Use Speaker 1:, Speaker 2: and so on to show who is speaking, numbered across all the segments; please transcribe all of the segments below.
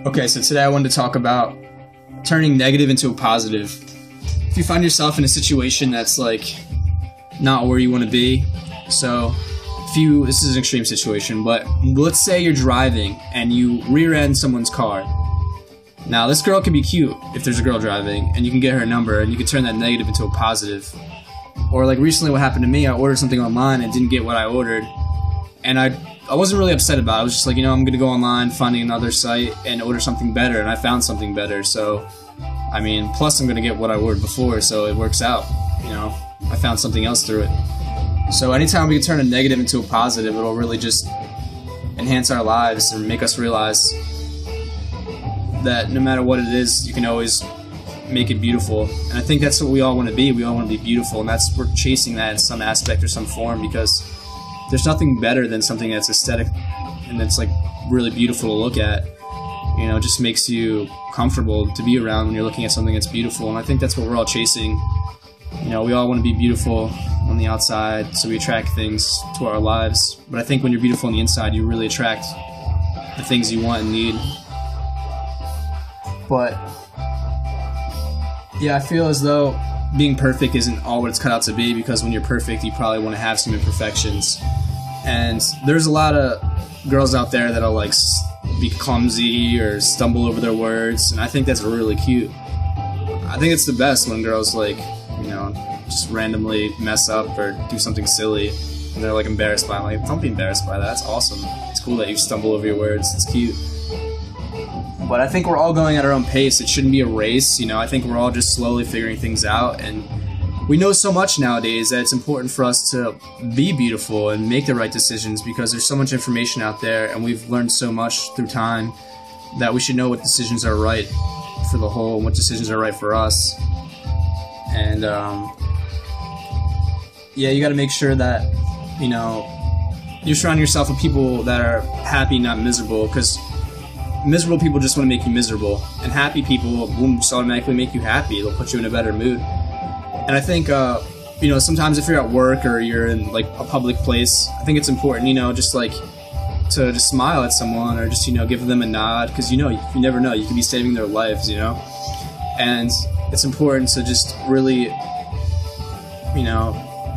Speaker 1: Okay, so today I wanted to talk about turning negative into a positive. If you find yourself in a situation that's like not where you want to be, so this is an extreme situation, but let's say you're driving and you rear end someone's car. Now this girl can be cute if there's a girl driving, and you can get her number and you can turn that negative into a positive. Or like recently what happened to me, I ordered something online and didn't get what I ordered, and I wasn't really upset about it. I was just like, I'm gonna go online, finding another site and order something better, and I found something better. So I mean, plus I'm gonna get what I ordered before, so it works out. I found something else through it. So anytime we can turn a negative into a positive, it'll really just enhance our lives and make us realize that no matter what it is, you can always make it beautiful. And I think that's what we all want to be. We all want to be beautiful, and we're chasing that in some aspect or some form, because there's nothing better than something that's aesthetic and that's like really beautiful to look at. It just makes you comfortable to be around when you're looking at something that's beautiful, and I think that's what we're all chasing. We all want to be beautiful on the outside, so we attract things to our lives. But I think when you're beautiful on the inside, you really attract the things you want and need. But yeah, I feel as though being perfect isn't all what it's cut out to be, because when you're perfect, you probably want to have some imperfections. And there's a lot of girls out there that'll like be clumsy or stumble over their words, and I think that's really cute. I think it's the best when girls just randomly mess up or do something silly and they're like embarrassed by it. Like, don't be embarrassed by that. That's awesome. It's cool that you stumble over your words. It's cute. But I think we're all going at our own pace. It shouldn't be a race. I think we're all just slowly figuring things out, and we know so much nowadays that it's important for us to be beautiful and make the right decisions, because there's so much information out there, and we've learned so much through time that we should know what decisions are right for the whole and what decisions are right for us. And you got to make sure that you're surrounding yourself with people that are happy, not miserable, because miserable people just want to make you miserable, and happy people will just automatically make you happy. They'll put you in a better mood. And I think sometimes if you're at work or you're in like a public place, I think it's important just like to just smile at someone, or just give them a nod, because you never know, you could be saving their lives. And it's important to just really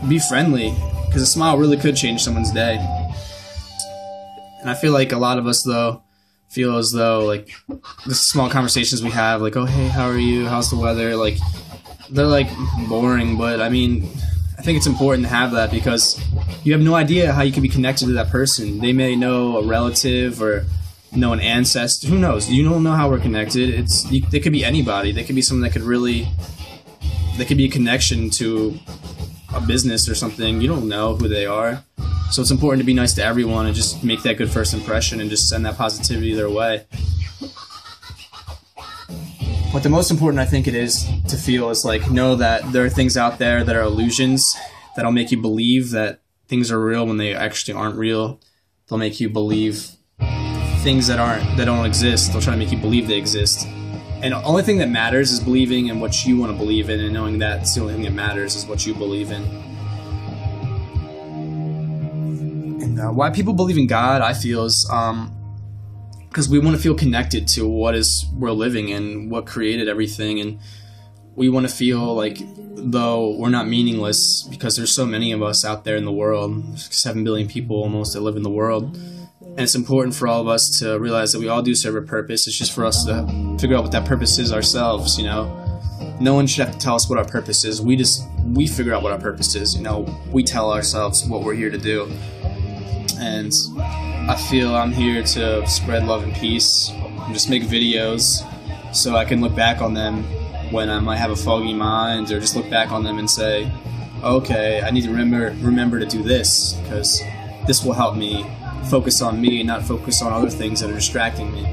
Speaker 1: be friendly, because a smile really could change someone's day. And I feel like a lot of us though feel as though like the small conversations we have, like, oh hey, how are you, how's the weather, like they're like boring. But I mean, I think it's important to have that, because you have no idea how you can be connected to that person. They may know a relative or know an ancestor. Who knows? You don't know how we're connected. They could be anybody. They could be someone that could be a connection to a business or something. You don't know who they are. So it's important to be nice to everyone and just make that good first impression and just send that positivity their way. What the most important I think it is to feel is like, know that there are things out there that are illusions, that'll make you believe that things are real when they actually aren't real. They'll make you believe things that don't exist. They'll try to make you believe they exist. And the only thing that matters is believing in what you want to believe in, and knowing that it's the only thing that matters is what you believe in. And why people believe in God, I feel, is because we want to feel connected to what we're living in, what created everything, and we want to feel like though we're not meaningless, because there's so many of us out there in the world. There's 7 billion people almost that live in the world. And it's important for all of us to realize that we all do serve a purpose. It's just for us to figure out what that purpose is ourselves. No one should have to tell us what our purpose is. We figure out what our purpose is. We tell ourselves what we're here to do. And I feel I'm here to spread love and peace, and just make videos so I can look back on them when I might have a foggy mind, or just look back on them and say, okay, I need to remember to do this, because this will help me focus on me and not focus on other things that are distracting me.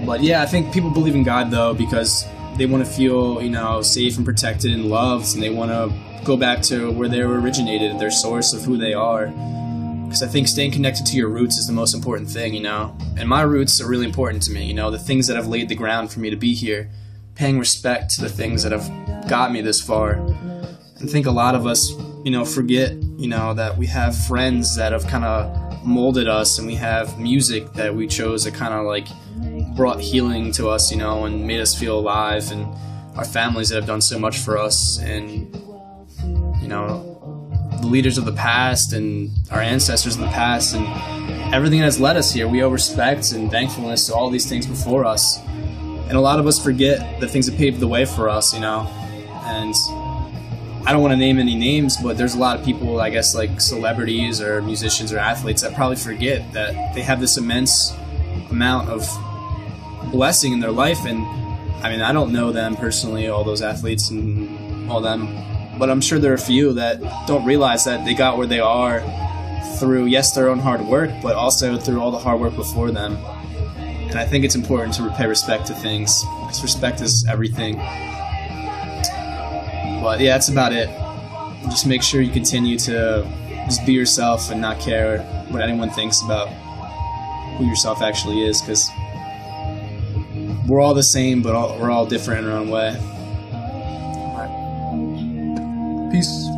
Speaker 1: But yeah, I think people believe in God though because they want to feel, safe and protected and loved, and they want to go back to where they were originated, their source of who they are. Because I think staying connected to your roots is the most important thing, And my roots are really important to me, the things that have laid the ground for me to be here, paying respect to the things that have got me this far. And I think a lot of us, forget, that we have friends that have kind of molded us, and we have music that we chose that kind of like brought healing to us, you know, and made us feel alive, and our families that have done so much for us, and you know, the leaders of the past and our ancestors in the past, and everything that has led us here. We owe respect and thankfulness to all these things before us, and a lot of us forget the things that paved the way for us, you know. And I don't want to name any names, but there's a lot of people, I guess, like celebrities or musicians or athletes, that probably forget that they have this immense amount of blessing in their life. And I mean, I don't know them personally, all those athletes and all them, but I'm sure there are a few that don't realize that they got where they are through, yes, their own hard work, but also through all the hard work before them. And I think it's important to pay respect to things, because respect is everything. But yeah, that's about it. Just make sure you continue to just be yourself and not care what anyone thinks about who yourself actually is, because we're all the same, but we're all different in our own way. All right. Peace.